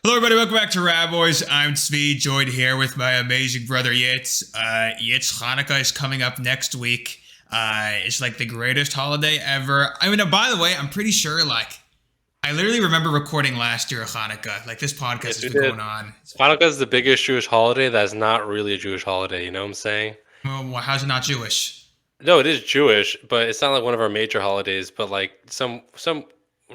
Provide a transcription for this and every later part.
Hello, everybody. Welcome back to RaBBois. I'm Tzvi, joined here with my amazing brother Yitz. Chanukah is coming up next week. It's like the greatest holiday ever. I mean, by the way, I'm pretty sure, I literally remember recording last year of Hanukkah. Like, this podcast has been going on. Hanukkah is the biggest Jewish holiday that's not really a Jewish holiday. You know what I'm saying? Well, how's it not Jewish? No, it is Jewish, but it's not like one of our major holidays. But like some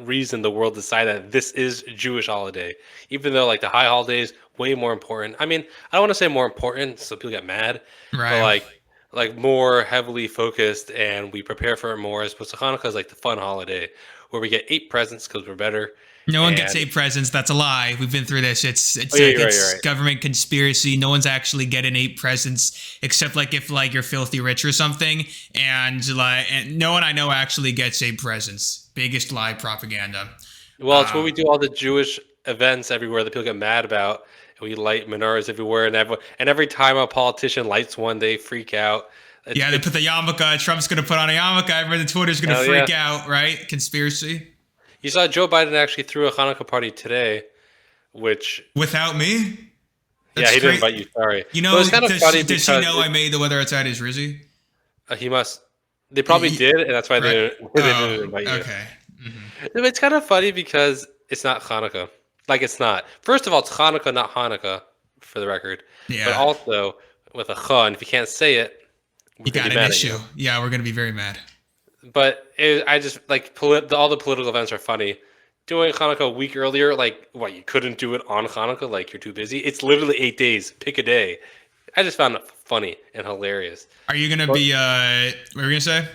reason the world decided that this is a Jewish holiday, even though like the high holidays way more important. I mean, I don't want to say more important, so people get mad, Right. but like more heavily focused, and we prepare for it more. As opposed to Hanukkah is like the fun holiday where we get 8 presents because we're better. No one And- gets 8 presents. That's a lie. We've been through this. It's you're right. government conspiracy. No one's actually getting 8 presents except if you're filthy rich or something. And no one I know actually gets 8 presents. Biggest lie propaganda. Well, it's when we do all the Jewish events everywhere that people get mad about. And we light menorahs everywhere, and every time a politician lights one, they freak out. They put the yarmulke. Trump's gonna put on a yarmulke. Everyone on Twitter's gonna freak out, right? Conspiracy. You saw Joe Biden actually threw a Hanukkah party today, which without me. He didn't invite you. Sorry. You know, does he know I made the weather outside is Rizzy? He must. They probably did, and that's why they didn't invite you. Okay. Mm-hmm. It's kind of funny because it's not Hanukkah. Like, it's not. First of all, it's Chanukah, not Hanukkah, for the record. Yeah. But also with a ch, and if you can't say it, you got an issue. Yeah, we're gonna be very mad. But I just like all the political events are funny. Doing Hanukkah a week earlier, like what, you couldn't do it on Hanukkah, like you're too busy. It's literally 8 days. Pick a day. I just found it funny and hilarious. Are you gonna be? What were you gonna say?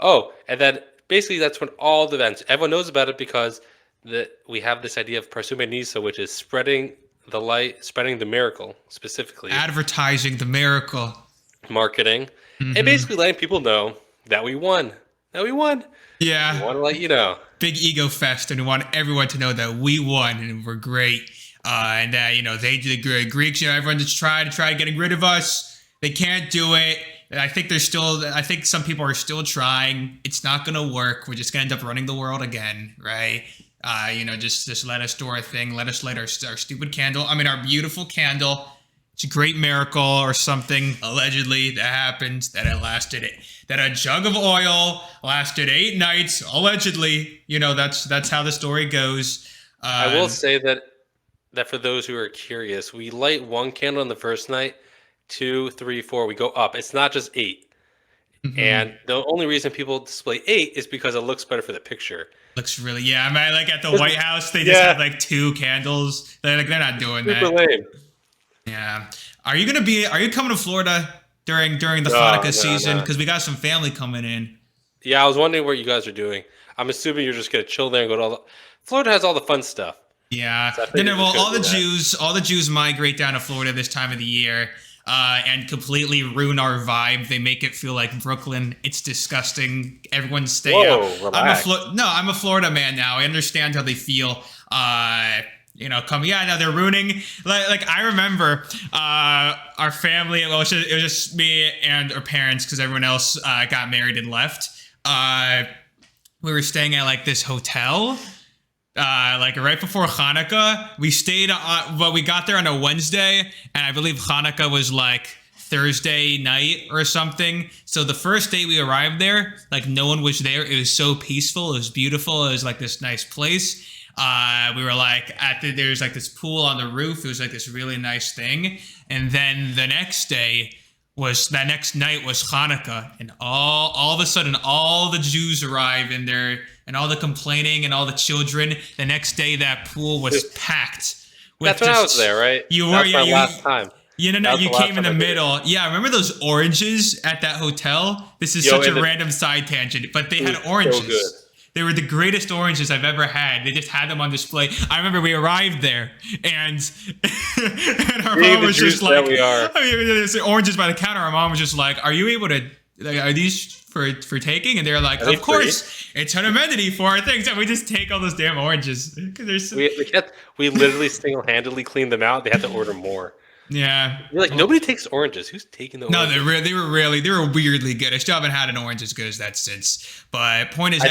Oh, and then basically that's when all the events, everyone knows about it because we have this idea of Parsume Nisa, which is spreading the light, spreading the miracle specifically. Advertising the miracle. Marketing, and basically letting people know that we won. Yeah. We want to let you know. Big ego fest, and we want everyone to know that we won and we're great. And that, the Greeks, everyone just try getting rid of us. They can't do it. I think some people are still trying. It's not going to work. We're just going to end up running the world again, right? Just let us do our thing. Let us light our stupid candle. I mean, our beautiful candle. It's a great miracle or something, allegedly, that happened, that a jug of oil lasted 8 nights, allegedly. That's how the story goes. I will say that for those who are curious, we light 1 candle on the first night, 2, 3, 4, we go up. It's not just 8. Mm-hmm. And the only reason people display 8 is because it looks better for the picture. Looks really, yeah. I mean, like at the White House, they just have 2 candles. They're not doing that. Super lame. Yeah. Are you coming to Florida during the Chanukah season? Because we got some family coming in. Yeah, I was wondering what you guys are doing. I'm assuming you're just gonna chill there and go to Florida has all the fun stuff. Yeah. So all the Jews migrate down to Florida this time of the year. And completely ruin our vibe. They make it feel like Brooklyn. It's disgusting. Everyone stay out. Relax. I'm a Florida man now. I understand how they feel. They're ruining. Like I remember our family. Well, it was just me and our parents because everyone else got married and left. We were staying at this hotel. Right before Hanukkah, we stayed. But we got there on a Wednesday, and I believe Hanukkah was Thursday night or something. So the first day we arrived there, no one was there. It was so peaceful. It was beautiful. It was this nice place. We were there's this pool on the roof. It was this really nice thing. And then the next night was Hanukkah, and all of a sudden all the Jews arrive in there, and all the complaining and all the children. The next day that pool was packed. That's when I was there, right? You were, That's my last time. You came in the middle. Yeah, remember those oranges at that hotel? This is such a random side tangent, but they had oranges. So good. They were the greatest oranges I've ever had. They just had them on display. I remember we arrived there, and our mom was just there's oranges by the counter. Our mom was just like, "Are you able to? Are these for taking?" And they're like, "Of course, it's an amenity for our things." And we just take all those damn oranges because we literally single-handedly cleaned them out. They had to order more. Yeah. You're nobody takes oranges. Who's taking the oranges? No, they were weirdly good. I still haven't had an orange as good as that since. But point is,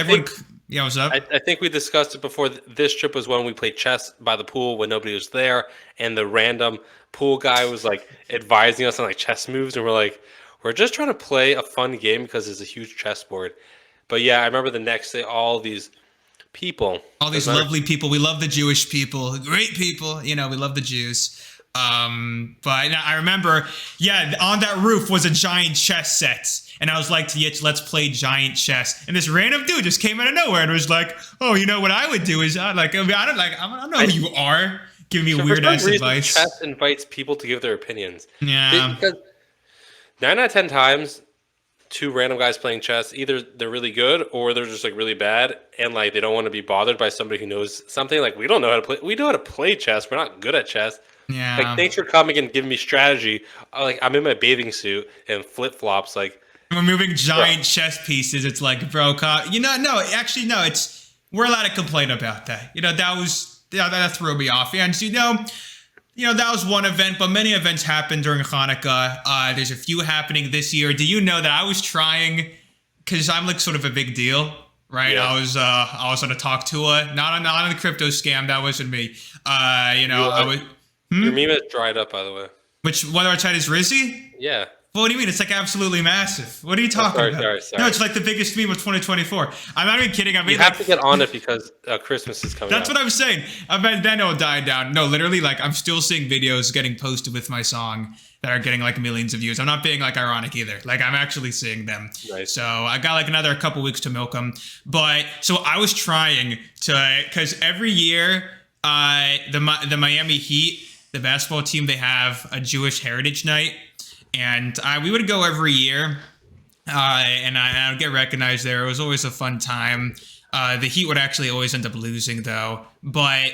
Yeah, what's up? I think we discussed it before. This trip was when we played chess by the pool when nobody was there, and the random pool guy was like advising us on like chess moves, and we're like, we're just trying to play a fun game because it's a huge chessboard. But yeah, I remember the next day, all these people, All these doesn't matter- lovely people. We love the Jewish people. Great people. You know, we love the Jews. But I remember, yeah, on that roof was a giant chess set. And I was like to Yitch, let's play giant chess. And this random dude just came out of nowhere and was like, oh, you know what I would do is I don't know who you are. Giving me So weird for some ass reason, advice. chess invites people to give their opinions. Yeah. Because 9 out of 10 times, two random guys playing chess, either they're really good or they're just like really bad, and like they don't want to be bothered by somebody who knows something. Like we don't know how to play. We know how to play chess. We're not good at chess. Yeah. Like thanks for coming and giving me strategy. Like I'm in my bathing suit and flip flops. Like We're moving giant chess pieces. It's like, bro, no, actually, no, we're allowed to complain about that. You know, that threw me off. And that was one event, but many events happened during Chanukah. There's a few happening this year. Do you know that I was trying, because I'm like sort of a big deal, right? Yeah. I was on a talk tour, not on the crypto scam. That wasn't me. I was. your meme has dried up, by the way. Whether I tried is Rizzy? Yeah. What do you mean? It's like absolutely massive. What are you talking about? Sorry. No, it's like the biggest meme of 2024. I'm not even kidding. I mean, You have to get on it because Christmas is coming. That's what I'm saying. I bet then it'll die down. No, literally, like I'm still seeing videos getting posted with my song that are getting like millions of views. I'm not being like ironic either. Like I'm actually seeing them. Nice. So I got like another couple weeks to milk them. But so I was trying to, because every year, the Miami Heat, the basketball team, they have a Jewish Heritage Night. And we would go every year, and I would get recognized there. It was always a fun time. The Heat would actually always end up losing, though. But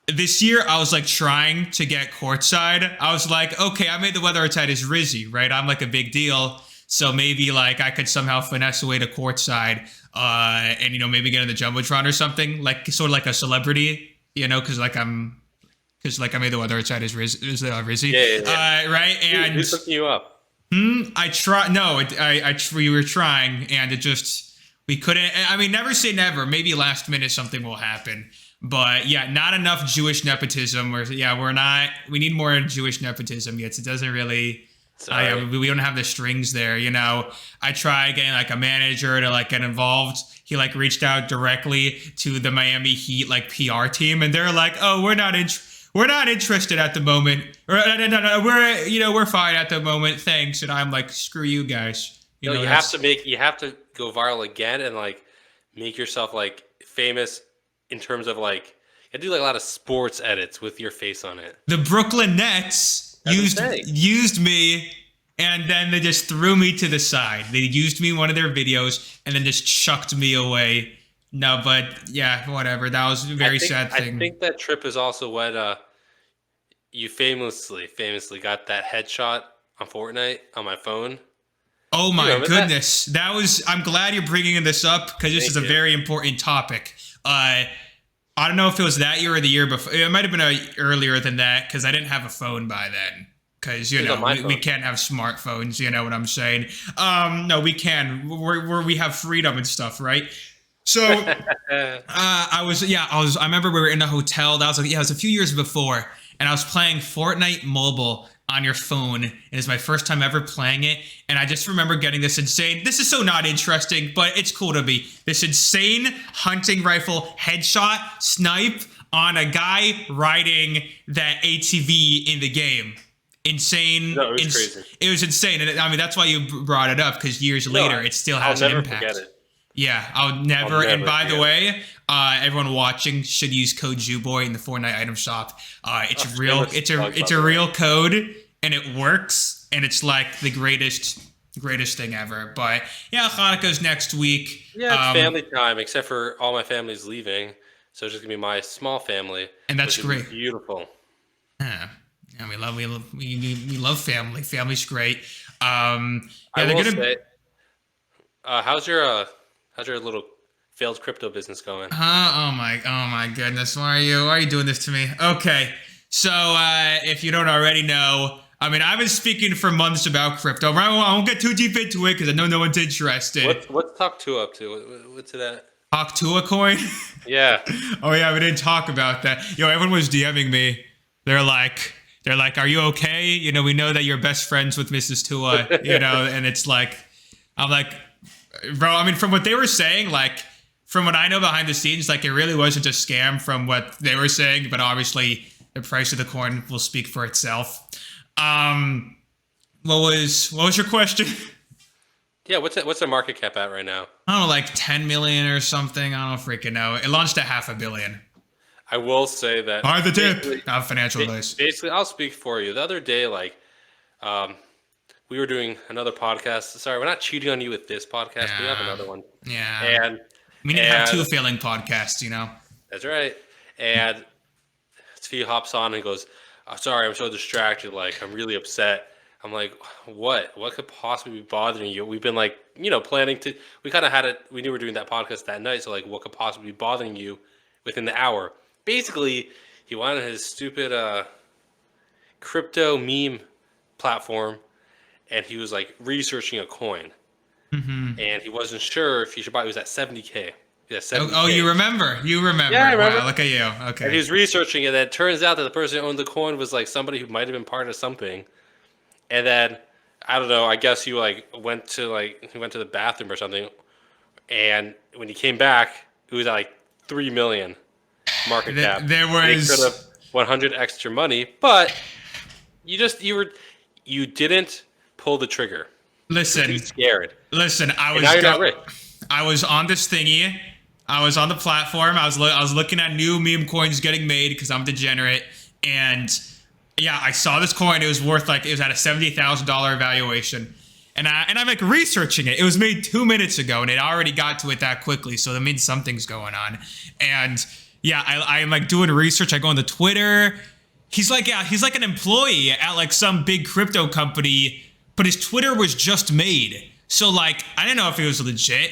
this year, I was like trying to get courtside. I was like, okay, I made the weather outside as Rizzy, right? I'm like a big deal. So maybe like I could somehow finesse away to courtside and, maybe get in the Jumbotron or something, like sort of like a celebrity, because I made the weather outside as Rizzy. Yeah. Right? And who's hooking you up? I tried. No, we were trying, and we couldn't. I mean, never say never. Maybe last minute something will happen. But yeah, not enough Jewish nepotism. We're not. We need more Jewish nepotism. Yet it doesn't really. We don't have the strings there. I tried getting like a manager to like get involved. He like reached out directly to the Miami Heat like PR team, and they're like, "Oh, we're not interested at the moment. No, we're fine at the moment. Thanks." And I'm like, screw you guys. You have to go viral again and like make yourself like famous in terms of like you have to do like a lot of sports edits with your face on it. The Brooklyn Nets used me, and then they just threw me to the side. They used me in one of their videos and then just chucked me away. No, but yeah, whatever. That was a very sad thing. I think that trip is also when you famously got that headshot on Fortnite on my phone. Oh my goodness. That was, I'm glad you're bringing this up because this is a very important topic. I don't know if it was that year or the year before. It might have been earlier than that because I didn't have a phone by then. Because, we can't have smartphones, you know what I'm saying? No, we can. We have freedom and stuff, right? So I remember we were in a hotel. That was it was a few years before. And I was playing Fortnite Mobile on your phone. And it's my first time ever playing it. And I just remember getting this is so not interesting, but it's cool to be. This insane hunting rifle headshot snipe on a guy riding that ATV in the game. Insane. No, it was crazy. It was insane. And I mean, that's why you brought it up, because years later, it still has an impact. Forget it. Yeah, I'll never. And by the way, everyone watching should use code JewBoy in the Fortnite item shop. It's real. It's a real code, and it works. And it's like the greatest thing ever. But yeah, Hanukkah's next week. Yeah, it's family time, except for all my family's leaving, so it's just gonna be my small family. And that's great. Beautiful. Yeah, we love family. Family's great. I will say, how's your little failed crypto business going? Oh my goodness. Why are you doing this to me? Okay. So if you don't already know, I mean, I've been speaking for months about crypto. I won't get too deep into it because I know no one's interested. What's Talk 2 up to? What's it at? Talk to a coin. Yeah. Oh yeah, we didn't talk about that. Yo, everyone was DMing me. They're like, are you okay? You know, we know that you're best friends with Mrs. Tua. You know, and it's like, I'm like, bro. I mean, from what they were saying, like, from what I know behind the scenes, like, it really wasn't a scam from what they were saying. But obviously, the price of the coin will speak for itself. What was your question? Yeah, what's the market cap at right now? I don't know, like 10 million or something. I don't freaking know. It launched at 500 million. I will say that Buy the dip. Not financial advice. Basically, I'll speak for you. The other day, like, we were doing another podcast. Sorry, we're not cheating on you with this podcast. But we have another one. Yeah. And We need to have two failing podcasts, you know? that's right. And Svi hops on and goes, "Oh, sorry, I'm so distracted. Like, I'm really upset." I'm like, what? What could possibly be bothering you? We've been like, planning to. We kind of had it. We knew we were doing that podcast that night. So like, what could possibly be bothering you within the hour? Basically, he wanted his stupid crypto meme platform, and he was like researching a coin, and he wasn't sure if he should buy. It was at 70K. Oh, you remember? You remember? Yeah, I remember. Wow, look at you. Okay. And he was researching it, and it turns out that the person who owned the coin was like somebody who might have been part of something. And then I don't know. I guess he went to the bathroom or something, and when he came back, it was at like 3 million market cap. There was sort of 100 extra money, but you didn't pull the trigger. Listen, Too scared. Listen, Now you're not rich. I was on this thingy. I was on the platform. I was looking at new meme coins getting made because I'm degenerate, and yeah, I saw this coin. It was worth it was at a $70,000 valuation. And I'm like researching it. It was made 2 minutes ago and it already got to it that quickly. So that means something's going on. And yeah, I'm like doing research. I go on the Twitter. He's like an employee at like some big crypto company, but his Twitter was just made. So like, I didn't know if it was legit.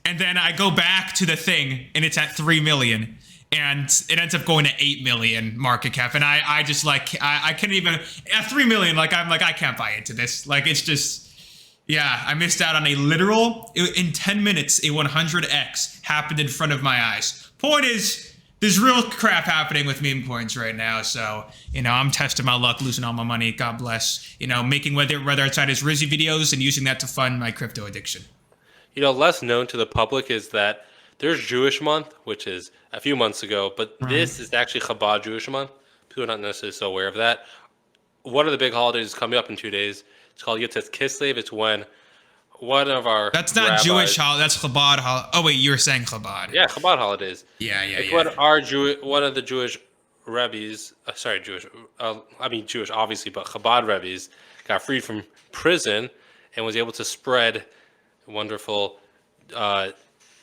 And then I go back to the thing and it's at 3 million. And it ends up going to 8 million market cap. And I just like, I can't even, at 3 million, like, I'm like, I can't buy into this. Like, it's just, yeah, I missed out on in 10 minutes, a 100x happened in front of my eyes. Point is, there's real crap happening with meme coins right now. So, I'm testing my luck, losing all my money. God bless. Making whether it's at his Rizzy videos and using that to fund my crypto addiction. Less known to the public is that there's Jewish month, which is a few months ago, but this is actually Chabad Jewish month. People are not necessarily so aware of that. One of the big holidays is coming up in 2 days. It's called Yotzes Kislev. It's when one of our That's not rabbis, Jewish holiday. That's Chabad holiday. Oh, wait, you were saying Chabad. Yeah, Chabad holidays. Yeah. It's when one of the Jewish rabbis, Jewish, obviously, but Chabad rabbis got freed from prison and was able to spread wonderful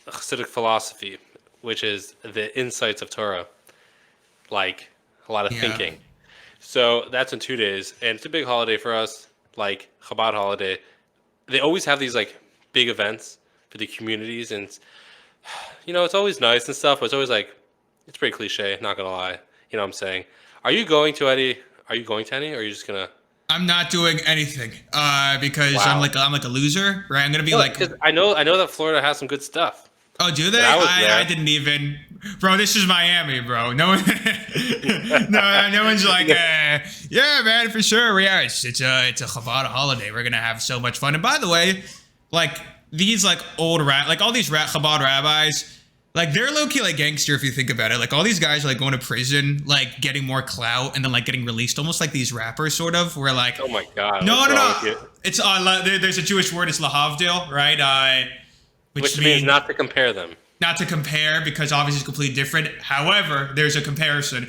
Hasidic philosophy, which is the insights of Torah, like a lot of thinking. So that's in 2 days, and it's a big holiday for us, like Chabad holiday. They always have these like big events for the communities, and it's always nice and stuff, but it's always like, it's pretty cliche, not gonna lie. You know what I'm saying? Are you going to any? Or are you just gonna? I'm not doing anything because Wow. I'm like a loser, right? I'm gonna be Because I know that Florida has some good stuff. Oh, do they? I didn't even, bro. This is Miami, bro. No one, no one's like, yeah, man, for sure. Yeah, it's a Chabad holiday. We're gonna have so much fun. And by the way, like these like old all these Chabad rabbis, like they're low key like gangster if you think about it. Like all these guys are like going to prison, like getting more clout, and then like getting released, almost like these rappers, sort of. Where like, Oh my God! no. It's there's a Jewish word. It's lahavdil, right? Which means not to compare them. Not to compare, because obviously it's completely different. However, there's a comparison.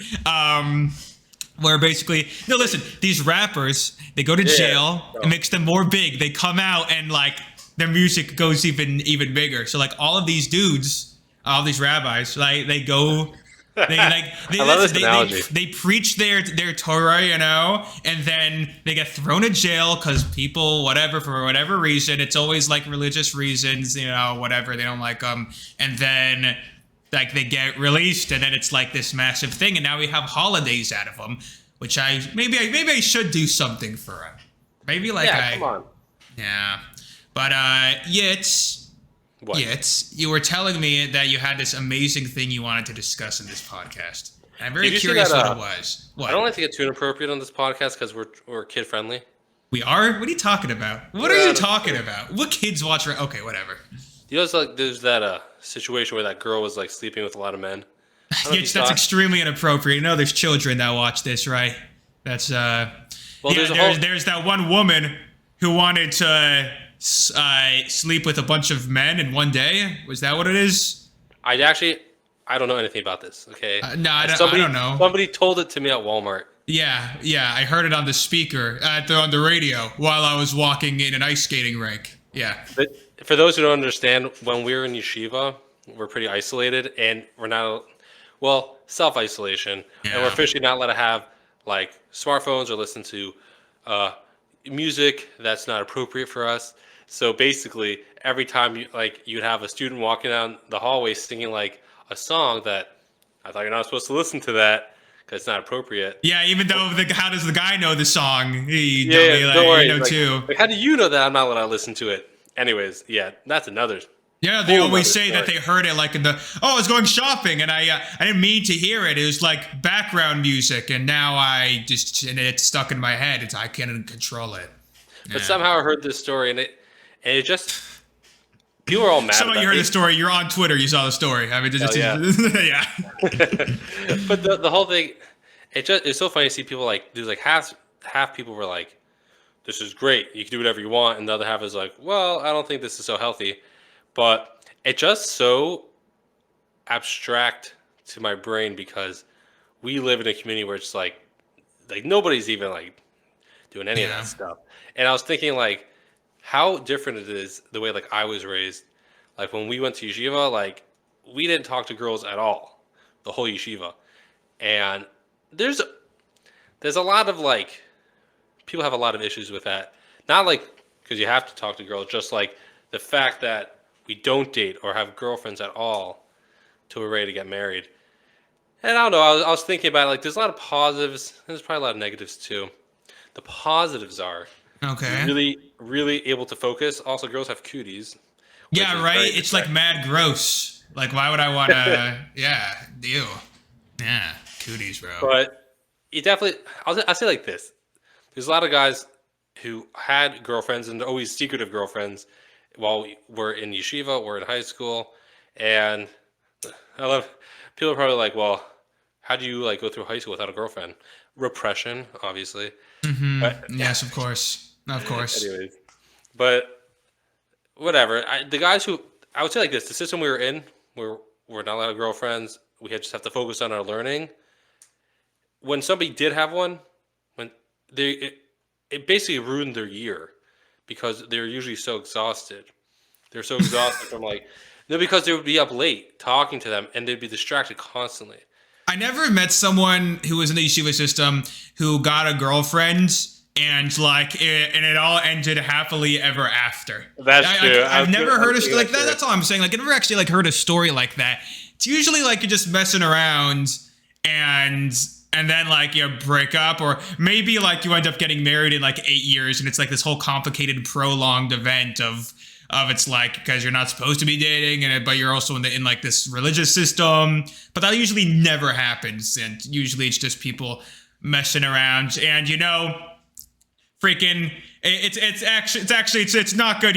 Where basically, no, listen, these rappers, they go to jail. It makes them more big. They come out and like their music goes even bigger. So like all of these dudes, all these rabbis, like they go. I love this analogy. They preach their Torah, and then they get thrown in jail because people, for whatever reason, it's always like religious reasons, whatever, they don't like them, and then like they get released, and then it's like this massive thing, and now we have holidays out of them, which maybe I should do something for them. Maybe like come on. Yeah, but it's. What? Yeah, you were telling me that you had this amazing thing you wanted to discuss in this podcast. And I'm very Did you see curious that, what it was. What? I don't like to get too inappropriate on this podcast because we're kid friendly. We are? What are you talking about? What are you talking about? What kids watch? Okay, whatever. You know, it's like there's that situation where that girl was like sleeping with a lot of men. Yeah, that's extremely inappropriate. You know, there's children that watch this, right? That's Well, there's that one woman who wanted to sleep with a bunch of men in one day. Was that what it is? I don't know anything about this. Okay. No, I don't know. Somebody told it to me at Walmart. Yeah, I heard it on the speaker on the radio while I was walking in an ice skating rink. Yeah. But for those who don't understand, when we were in Yeshiva, we're pretty isolated, and we're not, well, self-isolation, and we're officially not allowed to have like smartphones or listen to music that's not appropriate for us. So basically, every time you'd have a student walking down the hallway singing like a song that I thought you're not supposed to listen to that because it's not appropriate. Yeah, even though how does the guy know the song? Don't worry. Too. Like, how do you know that I'm not allowed to listen to it? Anyways, yeah, that's another. Yeah, they always say that they heard it like in the, I was going shopping and I didn't mean to hear it. It was like background music, and now it's stuck in my head. I can't control it. But somehow I heard this story, and it just, people are all mad. Somehow you heard the story. You're on Twitter. You saw the story. I mean, yeah. But the whole thing, it's so funny to see people like, there's like half people were like, this is great, you can do whatever you want, and the other half is like, well, I don't think this is so healthy. But it's just so abstract to my brain because we live in a community where it's like nobody's even like doing any of that stuff. And I was thinking like how different it is the way like I was raised. Like when we went to Yeshiva, like we didn't talk to girls at all, the whole Yeshiva. And there's a lot of like, people have a lot of issues with that. Not like because you have to talk to girls, just like the fact that we don't date or have girlfriends at all till we're ready to get married. And I don't know, I was thinking about it, like there's a lot of positives, there's probably a lot of negatives too. The positives are really, really able to focus. Also, girls have cooties. Yeah, right? It's like mad gross. Like, why would I want to, ew. Yeah, cooties, bro. But you definitely, I'll say like this. There's a lot of guys who had girlfriends and always secretive girlfriends while we're in yeshiva or in high school. And people are probably like, well, how do you like go through high school without a girlfriend? Repression, obviously. Mm-hmm. But, yes, of course. Anyways, but whatever. The guys who, I would say like this, the system we were in, we're not allowed to have girlfriends. We just have to focus on our learning. When somebody did have one, it basically ruined their year because they're usually so exhausted. They're so exhausted from because they would be up late talking to them and they'd be distracted constantly. I never met someone who was in the yeshiva system who got a girlfriend and it all ended happily ever after. That's true. I've never heard a story like that. That's all I'm saying. Like, I never actually heard a story like that. It's usually like you're just messing around and then you break up, or maybe you end up getting married in 8 years, and it's this whole complicated, prolonged event of it's because you're not supposed to be dating, but you're also in this religious system. But that usually never happens, and usually it's just people messing around, and freaking it's not good.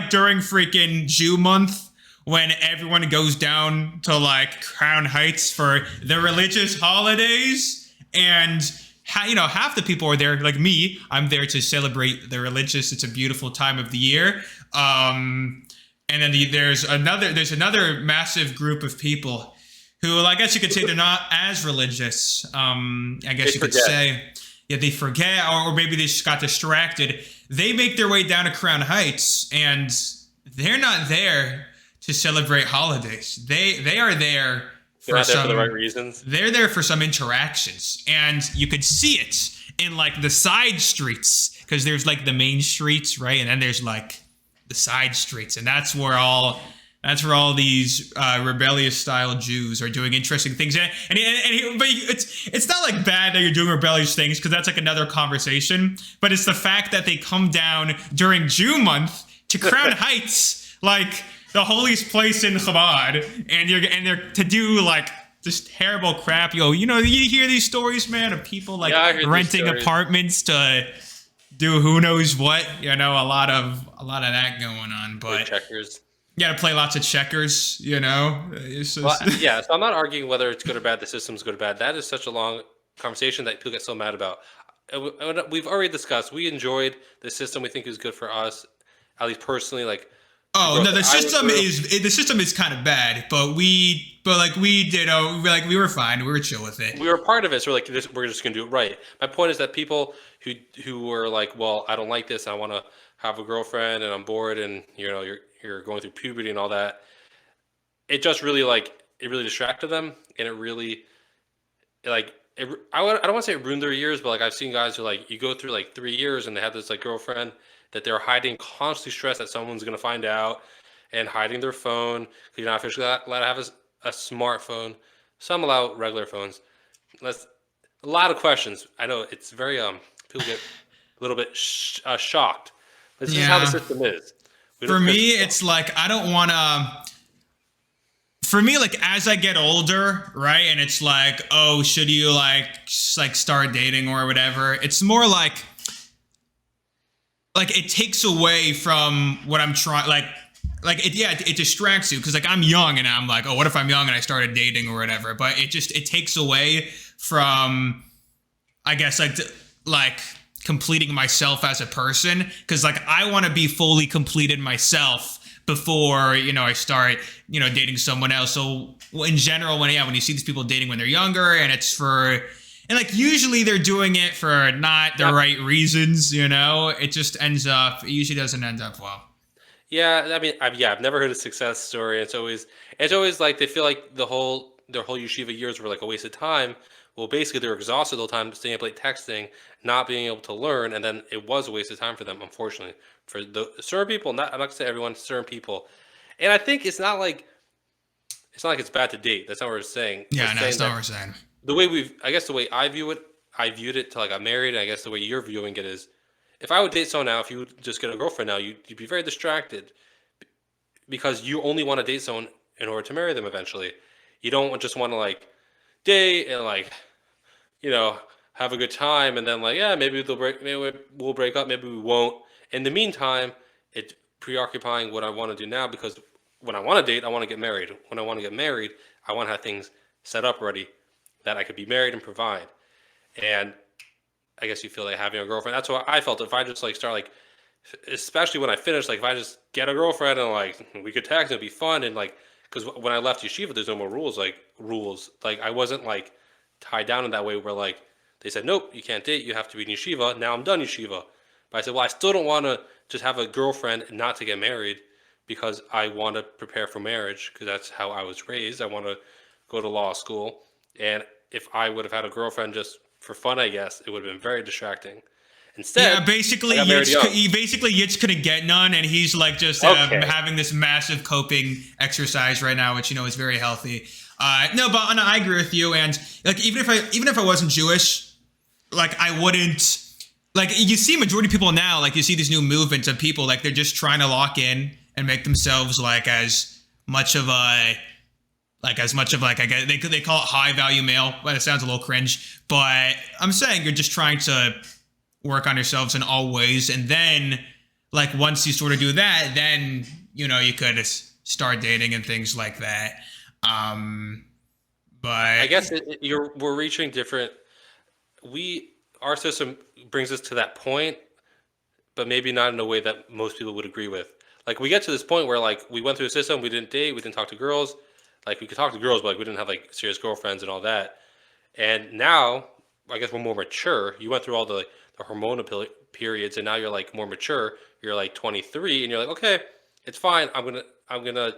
During freaking Jew month, when everyone goes down to Crown Heights for the religious holidays. And half the people are there, like me. I'm there to celebrate the religious. It's a beautiful time of the year. And then there's another massive group of people who, I guess you could say, they're not as religious. I guess you could say, they forget, or maybe they just got distracted. They make their way down to Crown Heights, and they're not there to celebrate holidays. They are there. They're not there for the right reasons. They're there for some interactions, and you could see it in the side streets, because there's the main streets, right, and then there's the side streets, and that's where all these rebellious style Jews are doing interesting things. But it's not bad that you're doing rebellious things, because that's another conversation. But it's the fact that they come down during Jew month to Crown Heights, the holiest place in Chabad, and they're to do like just terrible crap. You know, you hear these stories, man, of people like Yeah, I heard these renting stories. apartments to do who knows what. You know, a lot of that going on, Or but checkers. you got to play lots of checkers. You know, it's Well, just, yeah. So I'm not arguing whether it's good or bad. The system's good or bad. That is such a long conversation that people get so mad about. We've already discussed. We enjoyed the system. We think is good for us, at least personally. Like, oh no, the I went system through- the system is kind of bad, but we did we were fine. We were chill with it. we were part of it, so we're like, we're just gonna do it right. My point is that people who were like, well, I don't like this. I want to have a girlfriend, and I'm bored, and you're going through puberty and all that. It just really it really distracted them, and it really like I don't want to say it ruined their years, but like I've seen guys who like you go through like 3 years and they have this like girlfriend that they're hiding, constantly stressed that someone's gonna find out, and hiding their phone because you're not officially allowed to have a smartphone. Some allow regular phones. That's a lot of questions. I know it's very people get a little bit shocked. This is how the Yeah. system is. For me, it's like I don't want to. For me, like as I get older, right, and it's like, oh, should you like start dating or whatever? It's more like it takes away from what I'm trying. Like it, yeah, it distracts you because like I'm young and I'm like, oh, what if I'm young and I started dating or whatever? But it takes away from, I guess like completing myself as a person because like I want to be fully completed myself before I start dating someone else. So in general, when you see these people dating when they're younger and it's for and like usually they're doing it for not the right reasons, it just it usually doesn't end up well. Yeah, I mean, I've never heard a success story. It's always like they feel like their whole yeshiva years were like a waste of time. Well, basically, they're exhausted the whole time, staying up late texting, not being able to learn, and then it was a waste of time for them. Unfortunately, for the certain people, I'm not gonna say everyone, certain people, and I think it's not like it's bad to date. That's not what we're saying. Yeah, We're no, saying that's not that what we're saying. I guess the way I viewed it till I got married. And I guess the way you're viewing it is, if I would date someone now, if you would just get a girlfriend now, you'd be very distracted because you only want to date someone in order to marry them eventually. You don't just want to like date and like you know have a good time and then like yeah maybe we'll break up, maybe we won't. In the meantime, it's preoccupying what I want to do now because when I want to date, I want to get married. When I want to get married, I want to have things set up ready that I could be married and provide. And I guess you feel like having a girlfriend. That's what I felt. If I just like start like, especially when I finish, like if I just get a girlfriend and like we could text, it'd be fun. And like, because when I left yeshiva, there's no more rules. Like rules. Like I wasn't like tied down in that way where like they said nope, you can't date. You have to be in yeshiva. Now I'm done yeshiva. But I said, well, I still don't want to just have a girlfriend and not to get married because I want to prepare for marriage because that's how I was raised. I want to go to law school. And if I would have had a girlfriend just for fun, I guess, it would have been very distracting. Instead, Yeah, basically, I got married young. Yitz couldn't get none, and he's like just Okay. having this massive coping exercise right now, which is very healthy. No, but no, I agree with you. And like, even if I wasn't Jewish, like I wouldn't. Like you see, majority of people now, like you see these new movements of people, like they're just trying to lock in and make themselves like as much of I guess they call it high value male, but it sounds a little cringe. But I'm saying you're just trying to work on yourselves in all ways, and then like once you sort of do that, then you could start dating and things like that. But I guess we're reaching different. Our system brings us to that point, but maybe not in a way that most people would agree with. Like we get to this point where like we went through a system, we didn't date, we didn't talk to girls. Like we could talk to girls, but like we didn't have like serious girlfriends and all that. And now, I guess we're more mature. You went through all the hormonal periods, and now you're like more mature. You're like 23, and you're like, okay, it's fine. I'm gonna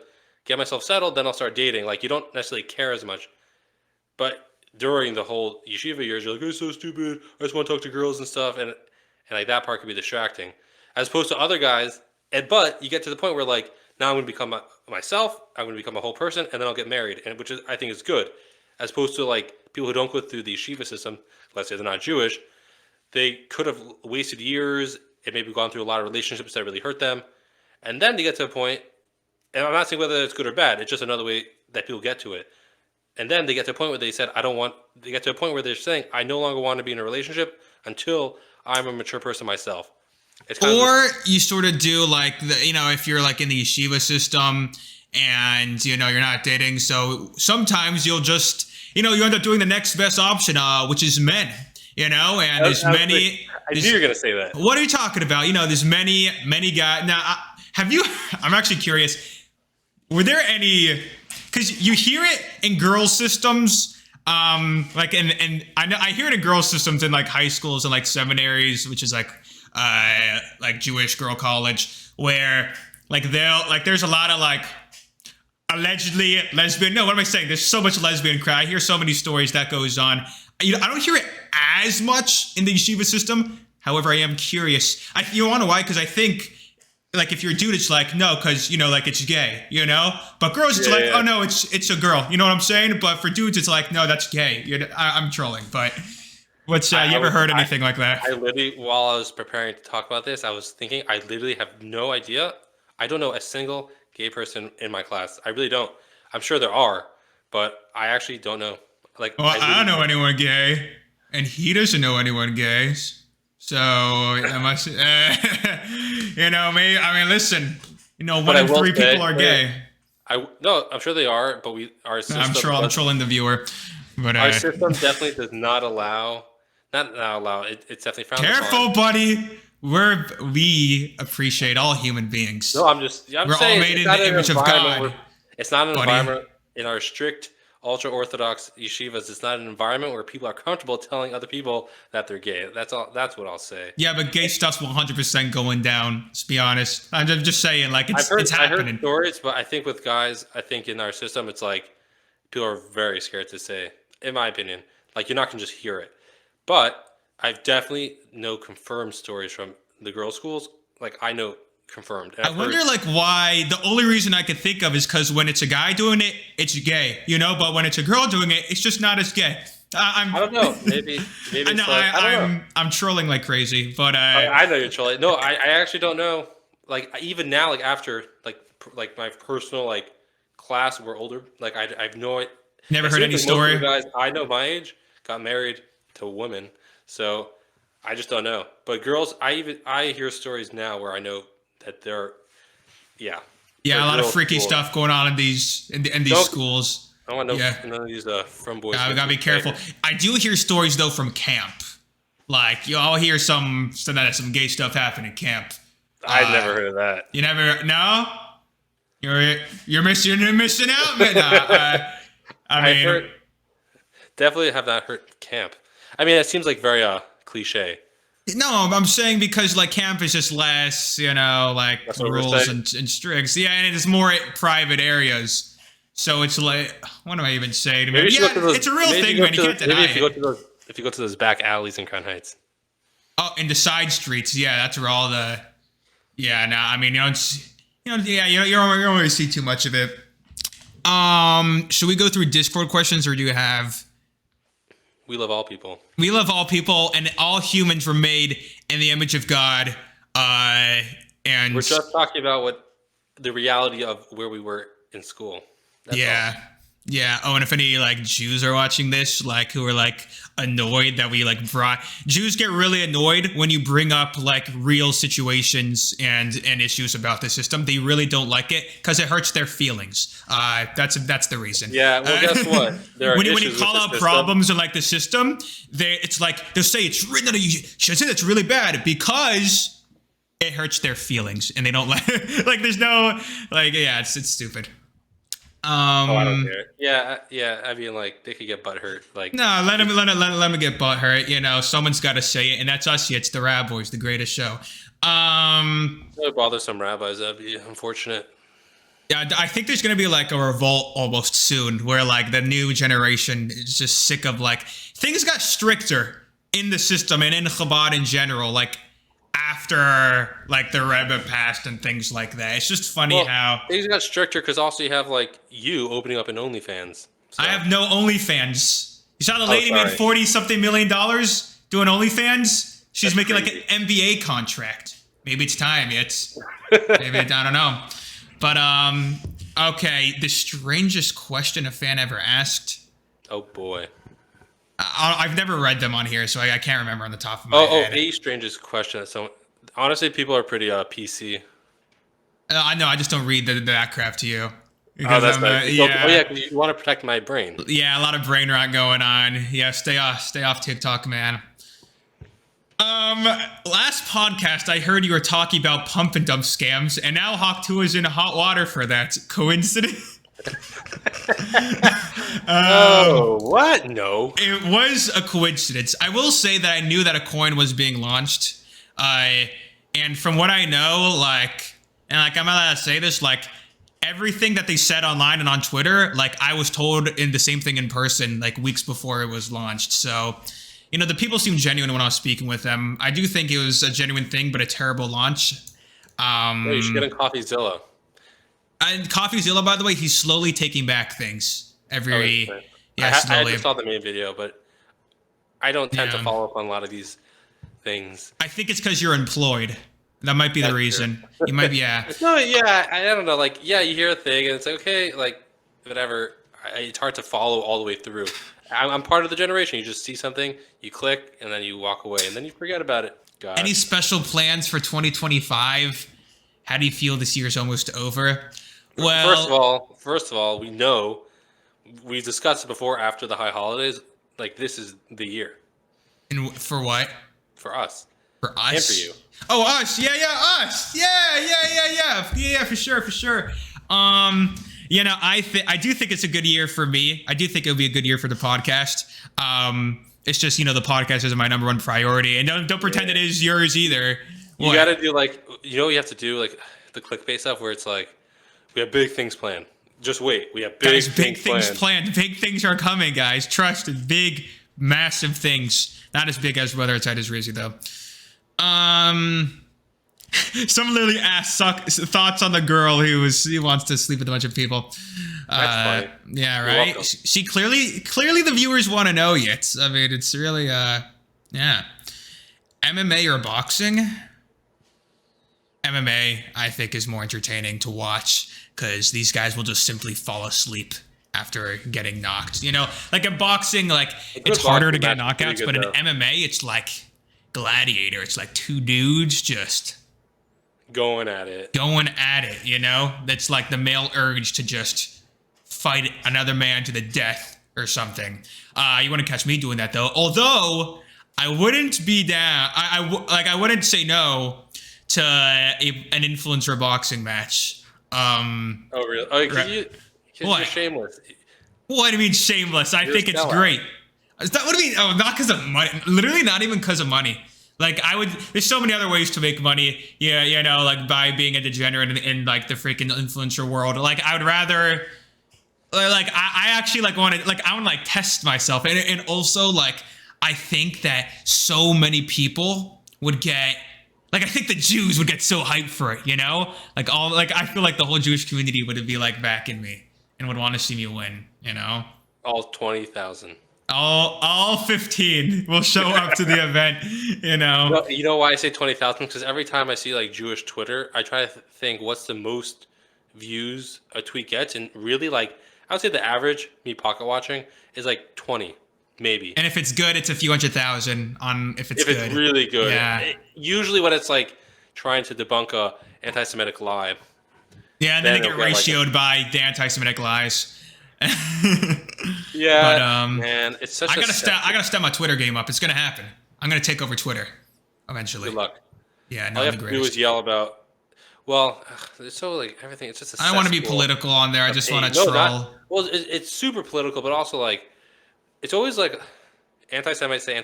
get myself settled, then I'll start dating. Like you don't necessarily care as much. But during the whole yeshiva years, you're like, it's so stupid. I just want to talk to girls and stuff, and like that part could be distracting, as opposed to other guys. But you get to the point where like now I'm gonna become myself. I'm gonna become a whole person, and then I'll get married, and which is I think is good, as opposed to like people who don't go through the yeshiva system. Let's say they're not Jewish, they could have wasted years and maybe gone through a lot of relationships that really hurt them, and then they get to a point And I'm not saying whether it's good or bad. It's just another way that people get to it. And then they get to a point where they said, I don't want. They get to a point where they're saying, I no longer want to be in a relationship until I'm a mature person myself. It's kind Or of you sort of do like if you're like in the yeshiva system and you're not dating, so sometimes you'll just you end up doing the next best option, which is men. And there's many. I knew you were gonna say that. What are you talking about? There's many guys. Now, have you? I'm actually curious. Were there any? Because you hear it in girls' systems, and I hear it in girls' systems in like high schools and like seminaries, which is like Jewish girl college, where like there's a lot of like allegedly lesbian. No, what am I saying? There's so much lesbian crowd. I hear so many stories that goes on. I don't hear it as much in the yeshiva system. However, I am curious. You want to know why? Because I think, like, if you're a dude, it's like, no, because, like, it's gay, But girls, it's oh, no, it's a girl. You know what I'm saying? But for dudes, it's like, no, that's gay. I'm trolling. But you ever heard anything like that? I literally, while I was preparing to talk about this, I was thinking, I literally have no idea. I don't know a single gay person in my class. I really don't. I'm sure there are, but I actually don't know. Like, well, I don't know anyone gay, and he doesn't know anyone gay. So I must, me. I mean, listen, 1 in 3 people are gay. No, I'm sure they are, but our system. I'm trolling the viewer, but our system definitely does not allow. Not allow. It's definitely frowned upon. Careful, buddy. We appreciate all human beings. No, I'm saying all made in the image of God. It's not an environment in our strict ultra-Orthodox yeshivas. It's not an environment where people are comfortable telling other people that they're gay. That's all. That's what I'll say. Yeah, but gay stuff's 100% going down. Let's be honest. I'm just saying, like, it's happening. I heard stories, but I think with guys, in our system, it's like people are very scared to say. In my opinion, like, you're not gonna just hear it. But I've definitely know confirmed stories from the girls' schools. Like, I know confirmed. I wonder, like, why. The only reason I could think of is because when it's a guy doing it, it's gay, But when it's a girl doing it, it's just not as gay. I don't know. Maybe. I know, I'm trolling like crazy, but I know you're trolling. No, I actually don't know. Like, even now, like, after like my personal like class, we're older. Like, I've never heard any story. Guys I know my age got married to women, so I just don't know. But girls, I hear stories now where I know that they're a lot of freaky stuff going on in these schools. I want none of these from boys. We gotta be careful. I do hear stories though from camp. Like, I'll hear some gay stuff happen in camp. I've never heard of that. You never? No. You're missing out, man. Definitely have not heard camp. I mean, it seems like very cliche. No, I'm saying because like camp is just less, like rules and strict. Yeah, and it's more private areas. So it's like, what am I even saying? Maybe it's a real thing, man. You can't deny it. If you go to those back alleys in Crown Heights. Oh, in the side streets, yeah, that's where all the. Yeah, no, I mean, you don't really see too much of it. Should we go through Discord questions, or do you have? We love all people. We love all people, and all humans were made in the image of God. And we're just talking about what the reality of where we were in school. That's all. Yeah. Oh, and if any like Jews are watching this, like who are like annoyed that we like brought Jews get really annoyed when you bring up like real situations and issues about the system. They really don't like it because it hurts their feelings. That's the reason. Yeah. Well, guess what? There are when you call out problems in like the system, it's like they'll say it's really no, you should say that's really bad because it hurts their feelings and they don't like there's no like it's stupid. I don't care. Yeah. I mean, like, they could get butthurt. Like, no, let me get butthurt. Someone's got to say it, and that's us. It's the RaBBois, the greatest show. It would bother some rabbis. That'd be unfortunate. Yeah, I think there's gonna be like a revolt almost soon, where like the new generation is just sick of like things got stricter in the system and in Chabad in general. Like, after like the Rebbe passed and things like that. It's just funny how things got stricter because also you have like you opening up an OnlyFans. So. I have no OnlyFans. You saw the lady made $40-something million doing OnlyFans? She's making crazy. Like an NBA contract. Maybe it's time. Maybe I don't know. But okay, the strangest question a fan ever asked. Oh boy. I've never read them on here, so I can't remember on the top of my head. A strangest question. So honestly, people are pretty PC. I know. I just don't read that crap to you. Oh, Because that's I'm, nice. yeah. Oh yeah, 'cause you want to protect my brain. Yeah, a lot of brain rot going on. Yeah, stay off TikTok, man. Last podcast I heard you were talking about pump and dump scams, and now Hawk 2 is in hot water for that. Coincidence? Oh, what? No. It was a coincidence. I will say that I knew that a coin was being launched. And from what I know, I'm allowed to say this, everything that they said online and on Twitter, I was told in the same thing in person, weeks before it was launched. So, the people seemed genuine when I was speaking with them. I do think it was a genuine thing, but a terrible launch. You should get in CoffeeZilla. And CoffeeZilla, by the way, he's slowly taking back things slowly. I just saw the main video, but I don't tend to follow up on a lot of these things. I think it's because you're employed. That might be the reason. You might be, yeah. No, yeah, I don't know. You hear a thing and it's okay, whatever. It's hard to follow all the way through. I'm part of the generation. You just see something, you click, and then you walk away, and then you forget about it. God. Any special plans for 2025? How do you feel this year's almost over? Well, first of all, we know we discussed it before. After the high holidays, this is the year. And for what? For us. For us. And for you. Oh, us. Yeah, us. Yeah, for sure. I do think it's a good year for me. I do think it'll be a good year for the podcast. It's just, the podcast isn't my number one priority, and don't pretend it is yours either. You got to do you have to do the clickbait stuff where it's we have big things planned. Just wait. We have big things planned. Big things are coming, guys. Trust it. Big, massive things. Not as big as whether it's at his Rizzy, though. Someone literally asked thoughts on the girl who wants to sleep with a bunch of people. That's funny. Yeah, right. She clearly the viewers want to know yet. I mean, it's really yeah. MMA or boxing? MMA, I think, is more entertaining to watch because these guys will just simply fall asleep after getting knocked. In boxing, it's harder to get knockouts, but in MMA, it's like Gladiator. It's two dudes just going at it. That's the male urge to just fight another man to the death or something. You wouldn't catch me doing that, though. Although I wouldn't be down. I wouldn't say no to an influencer boxing match. Oh, really? Oh, because you're shameless. What do you mean shameless? I think it's great. What do you mean? Oh, not because of money. Literally not even because of money. There's so many other ways to make money. Yeah, by being a degenerate in the freaking influencer world. I would rather, I actually want to, I want to test myself. And also, I think that so many people would get, I think the Jews would get so hyped for it, I feel the whole Jewish community would be backing me and would want to see me win, All 20,000. All 15 will show up to the event, You know why I say 20,000? Because every time I see Jewish Twitter, I try to think what's the most views a tweet gets, and really I would say the average, me pocket watching, is 20, maybe. And if it's good, it's a few 100,000 on if it's good. If it's really good. Yeah. Usually when it's trying to debunk a anti-Semitic lie. Yeah, and then they get ratioed by the anti-Semitic lies. Yeah, but man, it's such. I gotta step my Twitter game up. It's gonna happen. I'm gonna take over Twitter eventually. Good luck. Yeah, all you have to do is yell about. Well, it's so everything. It's just. I don't want to be political on there. I just want to troll. Well, it's super political, but also it's always anti-Semites say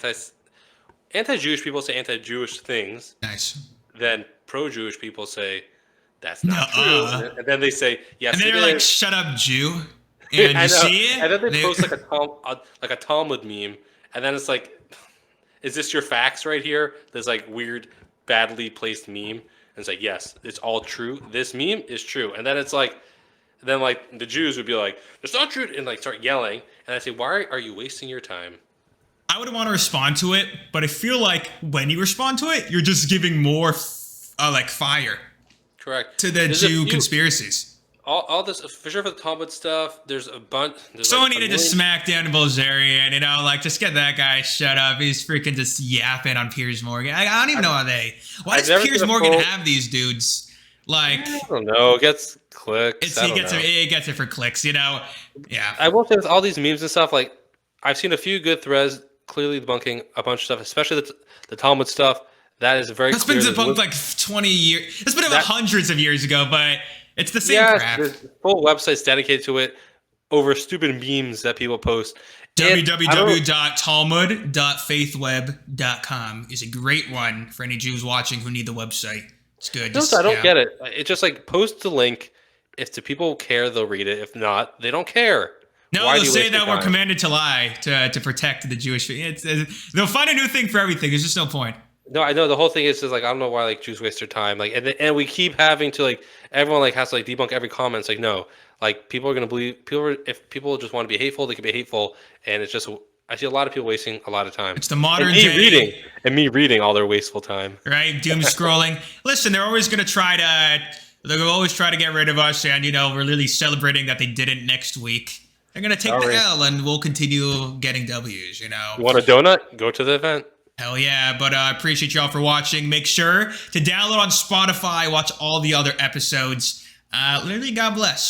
anti-Jewish people say anti-Jewish things. Nice. Then pro-Jewish people say that's not true, and then they say yes. And then they're "Shut up, Jew." And you see it? And then they post a Talmud meme, and then it's is this your facts right here? There's weird, badly placed meme, and it's yes, it's all true. This meme is true, and then it's then the Jews would be it's not true, and start yelling, and I say, why are you wasting your time? I would want to respond to it, but I feel when you respond to it, you're just giving more fire. Correct. to the There's a Jew few- conspiracies. all this for sure for the Talmud stuff. There's a bunch. Someone needed to smack down Bilzerian, like just get that guy shut up. He's freaking just yapping on Piers Morgan. I don't even know how they. Why does Piers Morgan have these dudes? Like, I don't know. It gets clicks. He gets it for clicks. Yeah. I will say with all these memes and stuff, like I've seen a few good threads clearly debunking a bunch of stuff, especially the Talmud stuff. That is very. That's been debunked like 20 years. It's been about hundreds of years ago, but it's the same crap. There's full websites dedicated to it over stupid memes that people post. www.talmud.faithweb.com is a great one for any Jews watching who need the website. It's good. I don't get it. It's just like post the link. If the people care, they'll read it. If not, they don't care. No, they'll say that we're commanded to lie to protect the Jewish. They'll find a new thing for everything. There's just no point. No, I know the whole thing is just like I don't know why like Jews waste their time. Like and we keep having to like everyone like has to like debunk every comment. It's like no, like people are gonna believe if people just want to be hateful, they can be hateful, and it's just I see a lot of people wasting a lot of time. It's the modern day me reading all their wasteful time. Right, doom scrolling. Listen, they're always gonna try to get rid of us, and we're really celebrating that they didn't next week. They're gonna take the L, and we'll continue getting W's. You want a donut? Go to the event. Hell yeah, but I appreciate y'all for watching. Make sure to download on Spotify, watch all the other episodes. Literally, God bless.